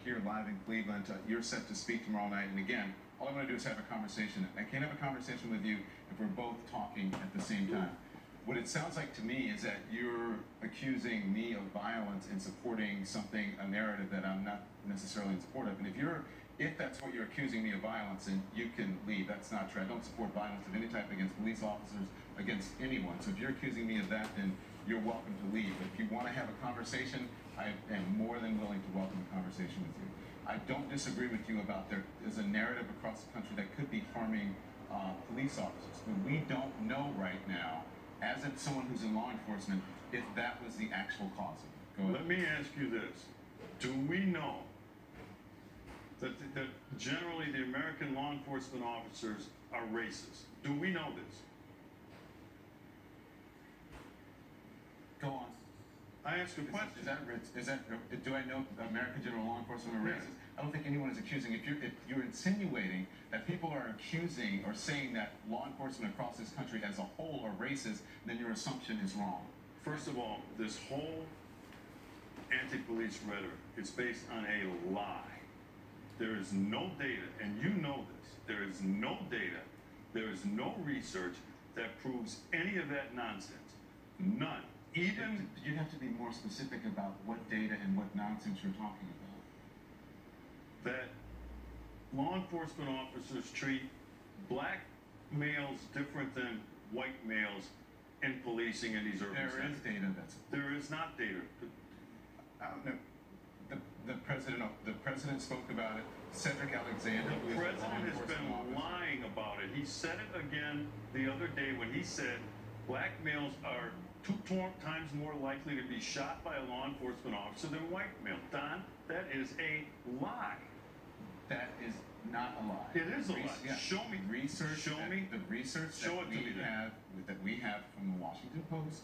here live in Cleveland. You're set to speak tomorrow night. And again, all I want to do is have a conversation. I can't have a conversation with you if we're both talking at the same time. What it sounds like to me is that you're accusing me of violence and supporting something, a narrative that I'm not necessarily in support of. And if that's what you're accusing me of violence, then you can leave. That's not true. I don't support violence of any type against police officers, against anyone. So if you're accusing me of that, then you're welcome to leave. But if you want to have a conversation, I am more than willing to welcome a conversation with you. I don't disagree with you about there is a narrative across the country that could be harming police officers. But we don't know right now, as someone who's in law enforcement, if that was the actual cause of it. Go ahead. Let me ask you this. Do we know that generally the American law enforcement officers are racist? Do we know this? Go on. I ask a question. Do I know American general law enforcement are racist? I don't think anyone is accusing. If you're insinuating that people are accusing or saying that law enforcement across this country as a whole are racist, then your assumption is wrong. First of all, this whole anti-police rhetoric is based on a lie. There is no data, and you know this. There is no data, there is no research that proves any of that nonsense. None. Even you have to be more specific about what data and what nonsense you're talking about. That law enforcement officers treat black males different than white males in policing in these urban centers. There is data that's... There is not data. No. The president spoke about it. Cedric Alexander, the president has been lying about it. He said it again the other day when he said black males are 2 times more likely to be shot by a law enforcement officer than white males. Don, that is a lie. That is not a lie. It is a lie. Yeah. Show me. Research. Show me. The research that we have from the Washington Post.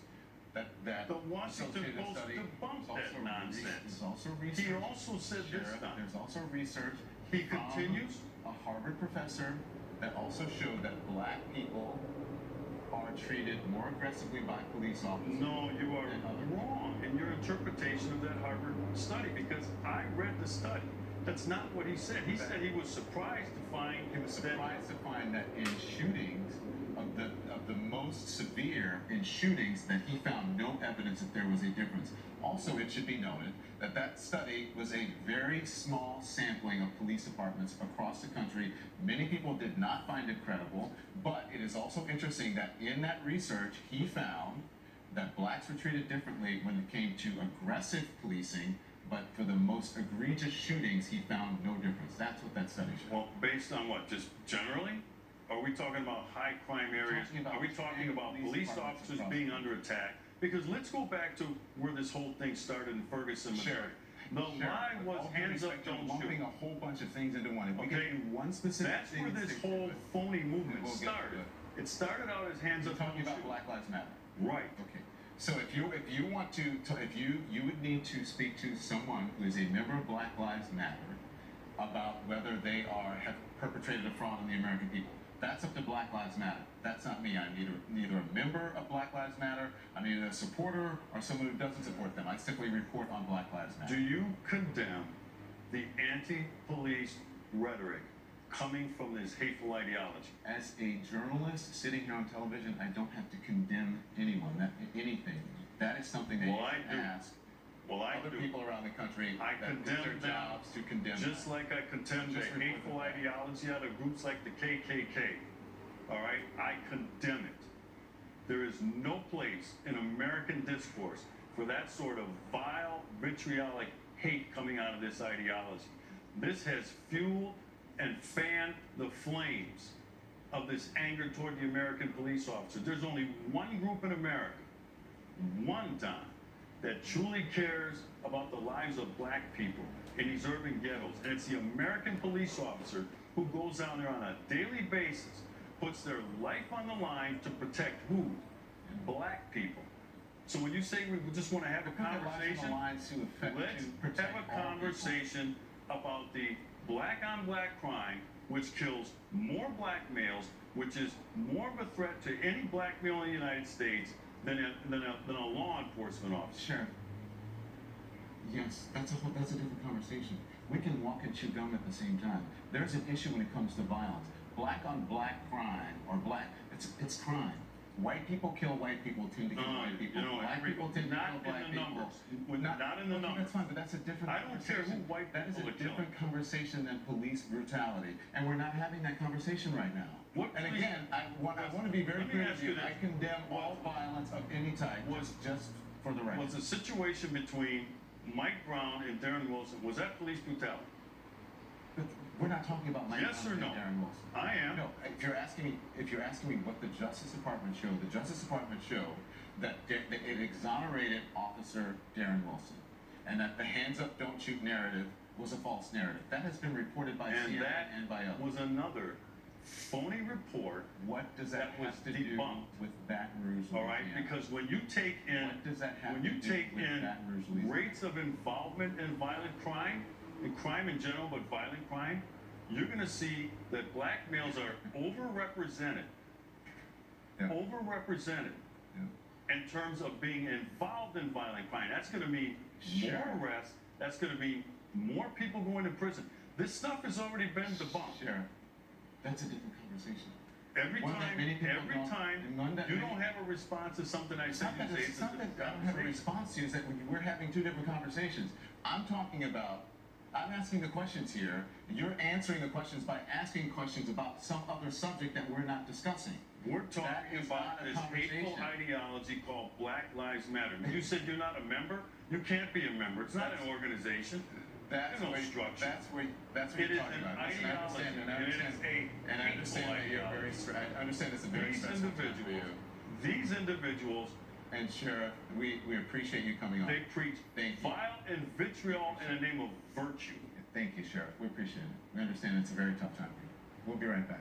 That the Washington Post debunked that nonsense. There's also research. He also said this stuff. There's also research. He continues. A Harvard professor that also showed that black people are treated more aggressively by police officers. No, you are wrong in your interpretation of that Harvard study, because I read the study. That's not what he said. He said he was surprised to find that in shootings of the most severe in shootings, that he found no evidence that there was a difference. Also, it should be noted that study was a very small sampling of police departments across the country. Many people did not find it credible, but it is also interesting that in that research, he found that blacks were treated differently when it came to aggressive policing, but for the most egregious shootings, he found no difference. That's what that study showed. Well, based on what? Just generally? Are we talking about high crime areas? Are we talking about police officers being under attack? Because let's go back to where this whole thing started in Ferguson, Missouri. The lie was hands up, don't shoot. Lumping a whole bunch of things into one. If we okay, get one specific that's thing, where this whole phony movement started. It started out as hands up, talking about Black Lives Matter. Right. Okay. So if you want to, you would need to speak to someone who is a member of Black Lives Matter about whether they have perpetrated a fraud on the American people. That's up to Black Lives Matter. That's not me. I'm neither a member of Black Lives Matter, I'm either a supporter or someone who doesn't support them. I simply report on Black Lives Matter. Do you condemn the anti-police rhetoric coming from this hateful ideology? As a journalist sitting here on television, I don't have to condemn anyone, anything. That is something that you can ask other people around the country I that condemn it's their jobs to condemn. Just like I condemn the hateful ideology out of groups like the KKK. All right? I condemn it. There is no place in American discourse for that sort of vile, vitriolic hate coming out of this ideology. This has fueled and fanned the flames of this anger toward the American police officer. There's only one group in America, one time, that truly cares about the lives of black people in these urban ghettos. And it's the American police officer who goes down there on a daily basis, puts their life on the line to protect who? Black people. So when you say we just want to have a conversation, let's have a conversation about the black-on-black crime, which kills more black males, which is more of a threat to any black male in the United States than a law enforcement officer. Sure. Yes, that's a different conversation. We can walk and chew gum at the same time. There's an issue when it comes to violence. Black on black crime, or it's crime. White people kill white people, tend to kill white people. Black people tend to kill black people. Not in the numbers. That's fine, but that's a different I don't care who conversation. white That is people a are killing. different conversation than police brutality, and we're not having that conversation right now. What And police- again, I want to be very Let me clear ask with you you. this. I condemn all violence of any type. Was- just for the record. Was the situation between Mike Brown and Darren Wilson, was that police brutality? But we're not talking about Mike Yes Brown or and no? Darren Wilson. I am. No, if you're asking me what the Justice Department showed, the Justice Department showed that it exonerated Officer Darren Wilson, and that the hands up, don't shoot narrative was a false narrative. That has been reported by And CNN that and by others. was another phony report. What does that that was have to do debunked. with Baton Rouge, All right, Louisiana? because when you take in What does that have when to you do take with in Baton Rouge, Louisiana? rates of involvement in violent crime, and crime in general, but violent crime, you're going to see that black males are overrepresented. Yeah. Overrepresented Yeah. in terms of being involved in violent crime. That's going to mean Sure. more arrests. That's going to mean more people going to prison. This stuff has already been debunked. Sure. That's a different conversation. Every One that time, many people every don't- time and one that you many- don't have a response to something I It's said, not that you say it's it's something I don't have a response to, is that we're having two different conversations. I'm asking the questions here, and you're answering the questions by asking questions about some other subject that we're not discussing. We're That talking is about not a this hateful conversation. ideology called Black Lives Matter. You said you're not a member? You can't be a member. It's not an organization. That's There's no what structure. that's what It you're is talking an about. Listen, I understand, ideology, and I and it is understand, a and I understand that you're very. hateful I understand it's a very These stressful time for individuals, you. these individuals, And Sheriff, we appreciate you coming on. they preach Thank you. vile and vitriol in the name of virtue. Thank you, Sheriff. We appreciate it. We understand it's a very tough time for you. We'll be right back.